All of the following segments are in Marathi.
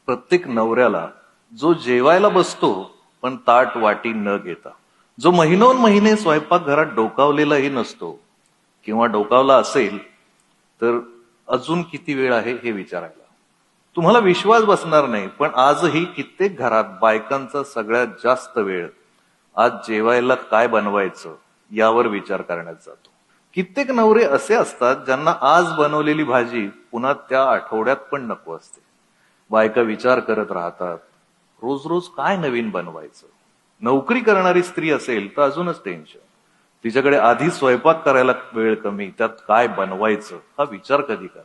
प्रत्येक नवऱ्याला जो जेवायला बसतो पण ताट वाटी न घेता, जो महिनोन महिने स्वयंपाकघरात डोकावलेलाही नसतो किंवा डोकावला असेल तर अजून किती वेळ आहे हे विचारायला. तुम्हाला विश्वास बसणार नाही, पण आजही कित्येक घरात बायकांचा सगळ्यात जास्त वेळ आज जेवायला काय बनवायचं यावर विचार करण्यात जातो. कित्येक नवरे असे असतात ज्यांना आज बनवलेली भाजी पुन्हा त्या आठवड्यात पण नको असते. बायका विचार करत राहतात, रोज रोज काय नवीन बनवायचं. नोकरी करणारी स्त्री असेल तर अजूनच टेन्शन. तिच्याकडे आधी स्वयंपाक करायला वेळ कमी, त्यात काय बनवायचं हा विचार कधी करणार.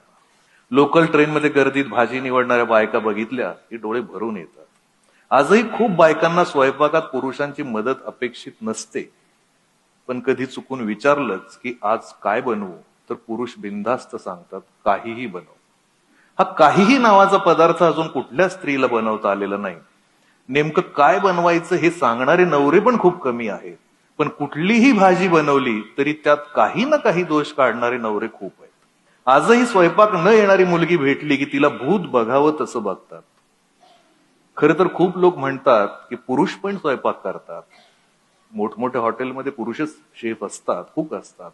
लोकल ट्रेनमध्ये गर्दीत भाजी निवडणाऱ्या बायका बघितल्या की डोळे भरून येतात. आजही खूप बायकांना स्वयंपाकात पुरुषांची मदत अपेक्षित नसते, पण कधी चुकून विचारलंच की आज काय बनवू तर पुरुष बिनधास्त सांगतात काहीही बनव. हा काहीही नावाचा पदार्थ अजून कुठल्या स्त्रीला बनवता आलेला नाही. नेमकं काय बनवायचं हे सांगणारे नवरे पण खूप कमी आहेत, पण कुठलीही भाजी बनवली तरी त्यात काही ना काही दोष काढणारे नवरे खूप आहेत. आजही स्वयंपाक न येणारी मुलगी भेटली की तिला भूत बघावं तसं बघतात. खरं तर खूप लोक म्हणतात की पुरुष पण स्वयंपाक करतात. मोठमोठ्या हॉटेलमध्ये पुरुषच शेफ असतात, कुक असतात,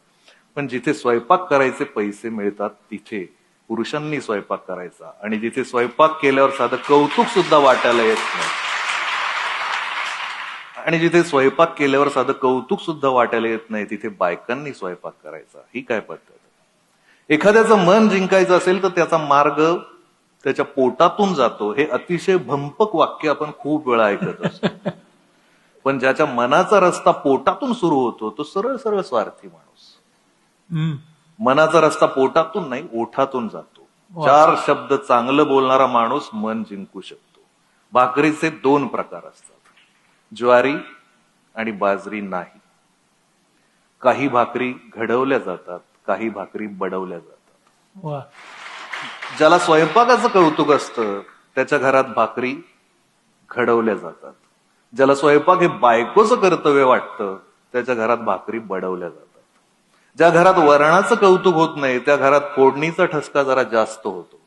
पण जिथे स्वयंपाक करायचे पैसे मिळतात तिथे पुरुषांनी स्वयंपाक करायचा, आणि जिथे स्वयंपाक केल्यावर साधं कौतुक सुद्धा वाटायला येत नाही, आणि जिथे स्वयंपाक केल्यावर साधं कौतुक सुद्धा वाटायला येत नाही तिथे बायकांनी स्वयंपाक करायचा. ही काय पद्धत? एखाद्याचं मन जिंकायचं असेल तर त्याचा मार्ग त्याच्या पोटातून जातो, हे अतिशय भंपक वाक्य आपण खूप वेळा ऐकत असतो. पण ज्याच्या मनाचा रस्ता पोटातून सुरू होतो तो सरळ सरळ स्वार्थी माणूस. मनाचा रस्ता पोटातून नाही, ओठातून जातो. 4 शब्द चांगलं बोलणारा माणूस मन जिंकू शकतो. भाकरीचे 2 प्रकार असतात, ज्वारी आणि बाजरी नाही. काही भाकरी घडवल्या जातात, काही भाकरी बडवल्या जातात. ज्याला स्वयंपाकाचं कौतुक असतं त्याच्या घरात भाकरी घडवल्या जातात. ज्याला स्वयंपाक हे बायकोचं कर्तव्य वाटतं त्याच्या घरात भाकरी बडवल्या जातात. ज्या घरात वरणाचं कौतुक होत नाही त्या घरात फोडणीचा ठसका जरा जास्त होतो.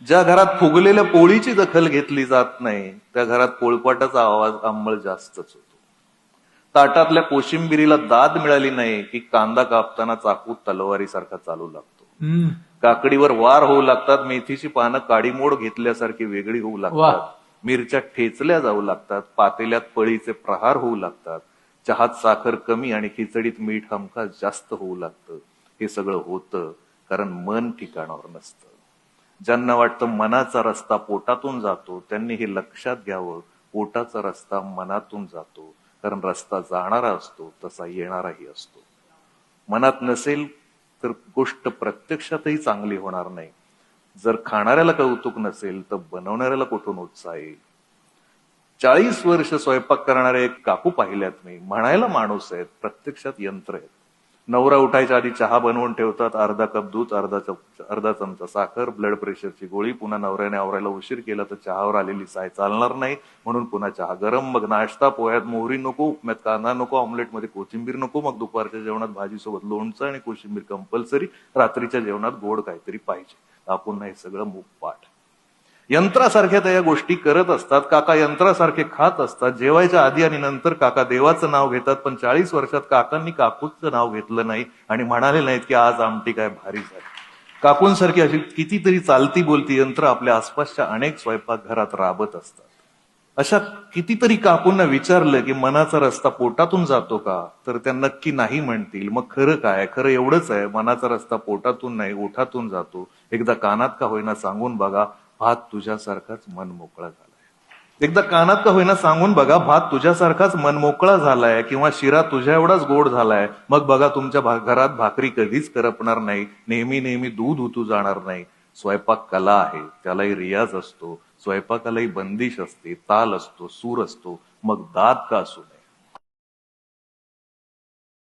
ज्या घरात फुगलेल्या पोळीची दखल घेतली जात नाही त्या घरात पोळपाटाचा आवाज अंमळ जास्तच होतो. ताटातल्या कोशिंबिरीला दाद मिळाली नाही की कांदा कापताना चाकू तलवारीसारखा चालू लागतो. काकडीवर वार होऊ लागतात, मेथीची पानं काडीमोड घेतल्यासारखी वेगळी होऊ लागतात, मिरच्या ठेचल्या जाऊ लागतात, पातेल्यात पळीचे प्रहार होऊ लागतात, चहात साखर कमी आणि खिचडीत मीठ हमखास जास्त होऊ लागतं. हे सगळं होतं कारण मन ठिकाणावर नसतं. ज्यांना वाटतं मनाचा रस्ता पोटातून जातो त्यांनी हे लक्षात घ्यावं, पोटाचा रस्ता मनातून जातो. कारण रस्ता जाणारा असतो तसा येणाराही असतो. मनात नसेल तर गोष्ट प्रत्यक्षातही चांगली होणार नाही. जर खाणाऱ्याला कौतुक नसेल तर बनवणाऱ्याला कुठून उत्साह येईल. 40 वर्ष स्वयंपाक करणारे एक काकू पाहिल्यात मी. म्हणायला माणूस आहेत, प्रत्यक्षात यंत्र आहेत. नवरा उठायच्या आधी चहा बनवून ठेवतात, अर्धा कप दूध, अर्धा चमचा साखर, ब्लड प्रेशरची गोळी. पुन्हा नवऱ्याने आवरायला उशीर केला तर चहावर आलेली साय चालणार नाही म्हणून पुन्हा चहा गरम. मग नाश्ता, पोह्यात मोहरी नको, उपम्यात कांदा नको, ऑमलेटमध्ये कोशिंबीर नको. मग दुपारच्या जेवणात भाजीसोबत लोणचं आणि कोशिंबीर कंपल्सरी. रात्रीच्या जेवणात गोड काहीतरी पाहिजे. आपण हे सगळं मुखपाठ. यंत्रासारख्या त्या गोष्टी करत असतात. काका यंत्रासारखे खात असतात. जेवायच्या आधी आणि नंतर काका देवाचं नाव घेतात, पण 40 वर्षात काकांनी काकूचं नाव घेतलं नाही आणि म्हणाले नाहीत की आज आमटी काय भारी झाली. काकूंसारखी अशी कितीतरी चालती बोलती यंत्र आपल्या आसपासच्या अनेक स्वयंपाकघरात राबत असतात. अशा कितीतरी काकूंना विचारलं की मनाचा रस्ता पोटातून जातो का, तर त्या नक्की नाही म्हणतील. मग खरं काय? खरं एवढंच आहे, मनाचा रस्ता पोटातून नाही ओठातून जातो. एकदा कानात का होईना सांगून बघा, भात तुझ्यासारखाच मन मोकळा झालाय. एकदा कानात का होईना सांगून बघा, भात तुझ्यासारखाच मन मोकळा झालाय किंवा शिरा तुझ्या एवढाच गोड झालाय. मग बघा तुमच्या घरात भाकरी कधीच करपणार नाही, नेहमी नेहमी दूध उतू जाणार नाही. स्वयंपाक कला आहे, त्यालाही रियाज असतो. स्वयंपाकालाही बंदिश असते, ताल असतो, सूर असतो. मग दाद का असू नये.